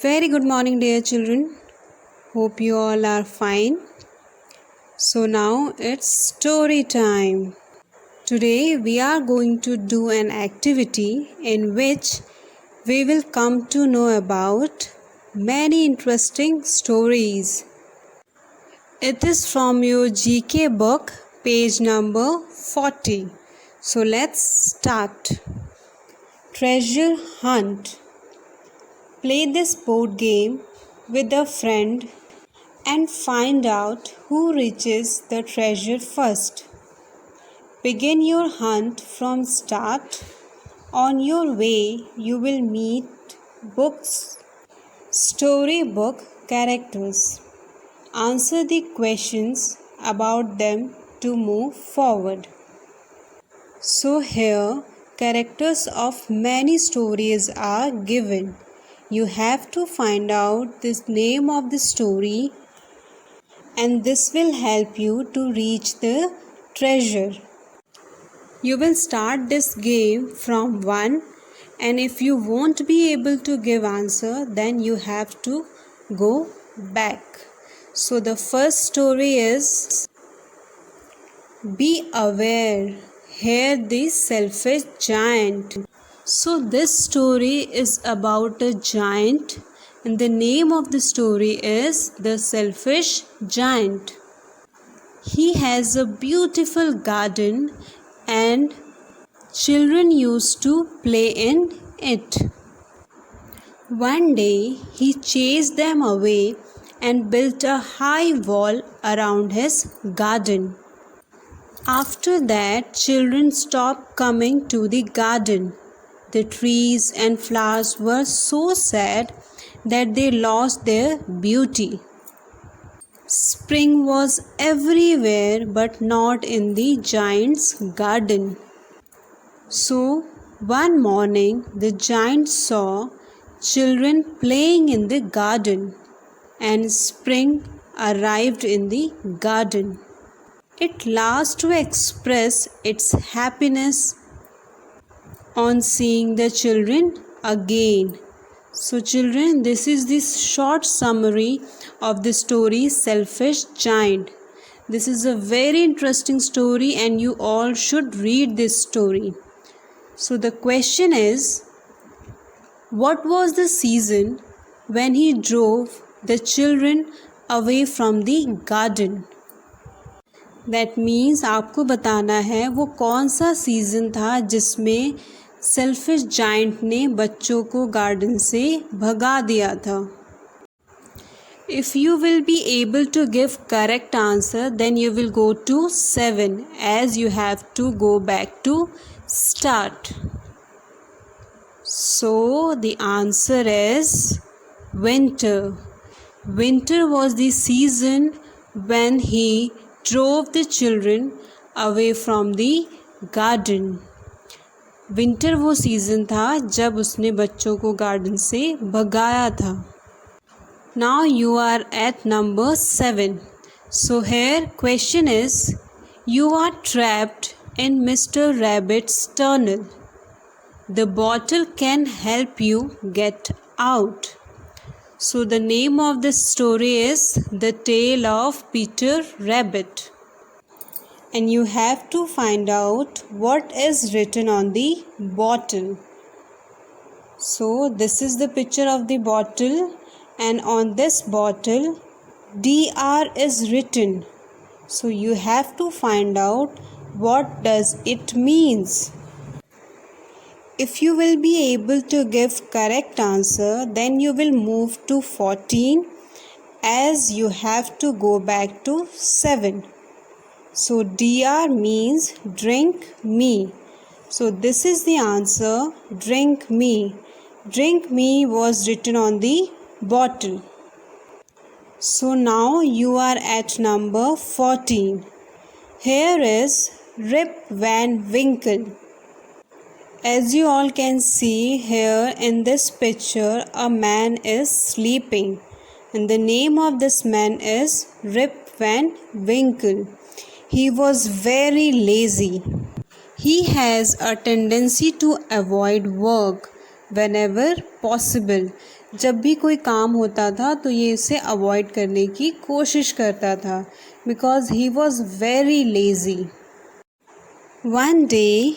Very good morning, dear children. Hope you all are fine. So, now it's story time. Today, we are going to do an activity in which we will come to know about many interesting stories. It is from your GK book, page number 40. So, let's start. Treasure Hunt. Play this board game with a friend and find out who reaches the treasure first. Begin your hunt from start. On your way, you will meet storybook characters. Answer the questions about them to move forward. So here, characters of many stories are given. You have to find out the name of the story, and this will help you to reach the treasure. You will start this game from 1, and if you won't be able to give answer, then you have to go back. So the first story is Be Aware. Here the selfish giant. So this story is about a giant, and the name of the story is The Selfish Giant. He has a beautiful garden and children used to play in it. One day he chased them away and built a high wall around his garden. After that, children stopped coming to the garden. The trees and flowers were so sad that they lost their beauty. Spring was everywhere but not in the giant's garden. So, one morning the giant saw children playing in the garden, and spring arrived in the garden. It laughs to express its happiness on seeing the children again. So children, this is the short summary of the story Selfish Giant. This is a very interesting story and you all should read this story. So the question is, what was the season when he drove the children away from the garden? That means आपको बताना है वो कौन सा season था जिसमें selfish giant ने बच्चों को गार्डन से भगा दिया था. If you will be able to give correct answer, then you will go to 7 as you have to go back to start. So the answer is winter. Winter was the season when he drove the children away from the garden. Winter वो season था जब उसने बच्चों को garden से भगाया था. Now you are at number 7. So here question is, you are trapped in Mr. Rabbit's tunnel. The bottle can help you get out. So the name of this story is The Tale of Peter Rabbit. And you have to find out what is written on the bottle. So this is the picture of the bottle, and on this bottle DR is written. So you have to find out what does it means. If you will be able to give correct answer, then you will move to 14 as you have to go back to 7. So DR means drink me. So this is the answer, drink me. Drink me was written on the bottle. So now you are at number 14. Here is Rip Van Winkle. As you all can see here in this picture, a man is sleeping, and the name of this man is Rip Van Winkle. He was very lazy. He has a tendency to avoid work whenever possible. जब भी कोई काम होता था तो ये इसे avoid करने की कोशिश करता था because he was very lazy. One day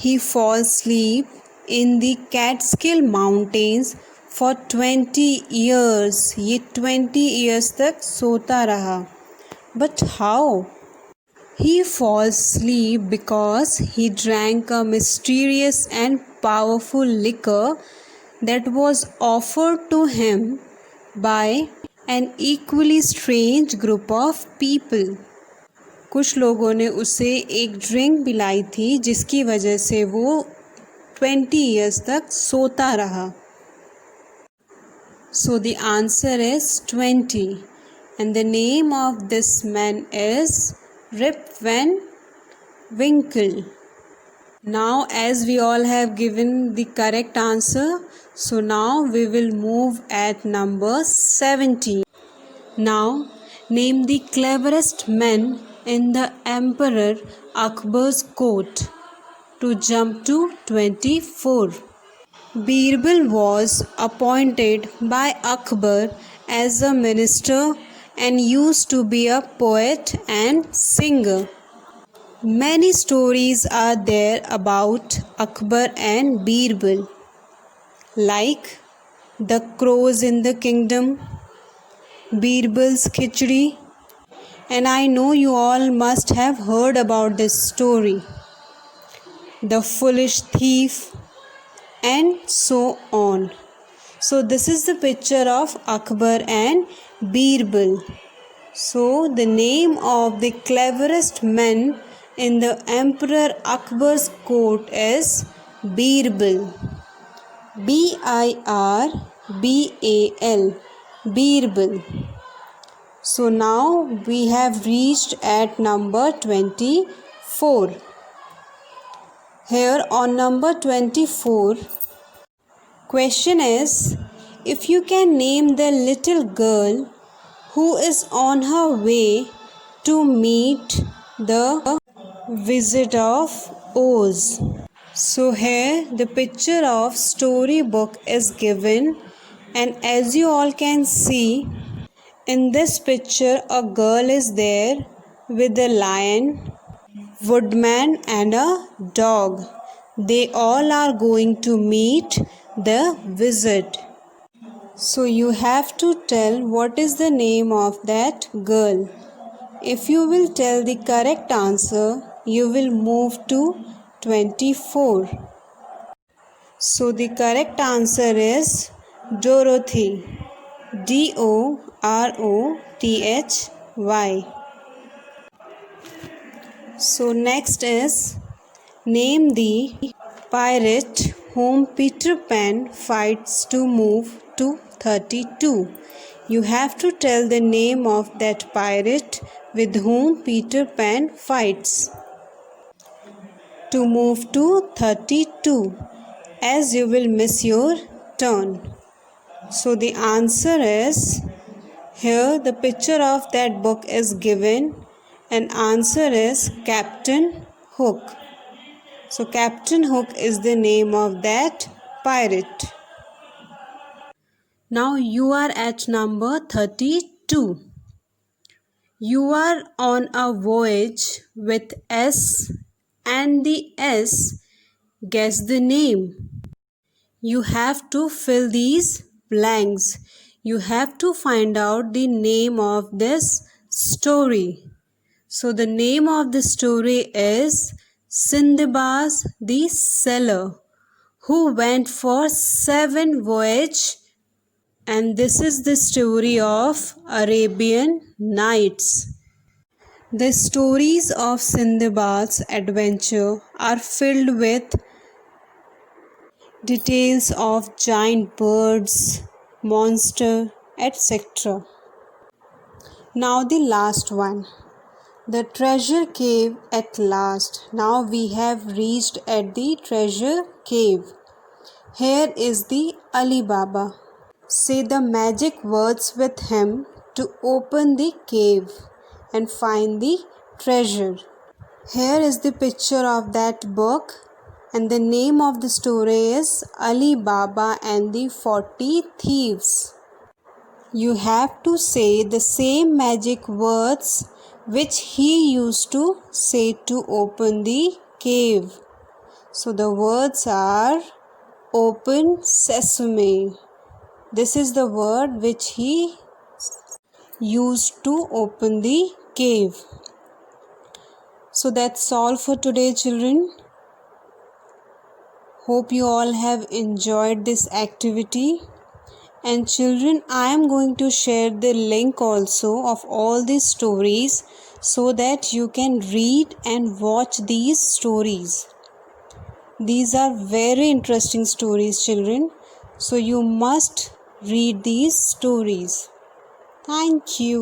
he fall sleep in the Catskill mountains for 20 years. ये 20 years तक सोता रहा. But how? He falls asleep because he drank a mysterious and powerful liquor that was offered to him by an equally strange group of people. कुछ लोगों ने उसे एक drink पिलाई थी जिसकी वजह से वो 20 years तक सोता रहा. So the answer is 20 and the name of this man is Rip Van Winkle. Now as we all have given the correct answer, so now we will move at number 17. Now name the cleverest men in the Emperor Akbar's court. To jump to 24. Birbal was appointed by Akbar as a minister and used to be a poet and singer. Many stories are there about Akbar and Birbal, like the crows in the kingdom, Birbal's khichdi, and I know you all must have heard about this story, the foolish thief, and so on. So this is the picture of Akbar and Birbal. So the name of the cleverest man in the Emperor Akbar's court is Birbal. Birbal. Birbal. So now we have reached at number 24. Here on number 24, question is, if you can name the little girl who is on her way to meet the Wizard of Oz. So here the picture of storybook is given, and as you all can see, in this picture a girl is there with a lion, woodman and a dog. They all are going to meet the wizard. So you have to tell what is the name of that girl. If you will tell the correct answer, you will move to 24. So the correct answer is Dorothy. Dorothy. So next is, name the pirate whom Peter Pan fights to move to 32. You have to tell the name of that pirate with whom Peter Pan fights to move to 32, as you will miss your turn. So the answer is, here the picture of that book is given, and answer is Captain Hook. So Captain Hook is the name of that pirate. Now you are at number 32. You are on a voyage with S, and the S, guess the name. You have to fill these blanks. You have to find out the name of this story. So the name of the story is Sindbad the Sailor, who went for 7 voyages, and this is the story of Arabian Nights. The stories of Sindbad's adventure are filled with details of giant birds, monsters, etc. Now the last one. The treasure cave at last. Now we have reached at the treasure cave. Here is the Ali Baba. Say the magic words with him to open the cave and find the treasure. Here is the picture of that book, And the name of the story is Ali Baba and the 40 Thieves. You have to say the same magic words which he used to say to open the cave. So the words are open sesame. This is the word which he used to open the cave. So that's all for today, children. Hope you all have enjoyed this activity. And children, I am going to share the link also of all these stories so that you can read and watch these stories. These are very interesting stories, children. So you must read these stories. Thank you.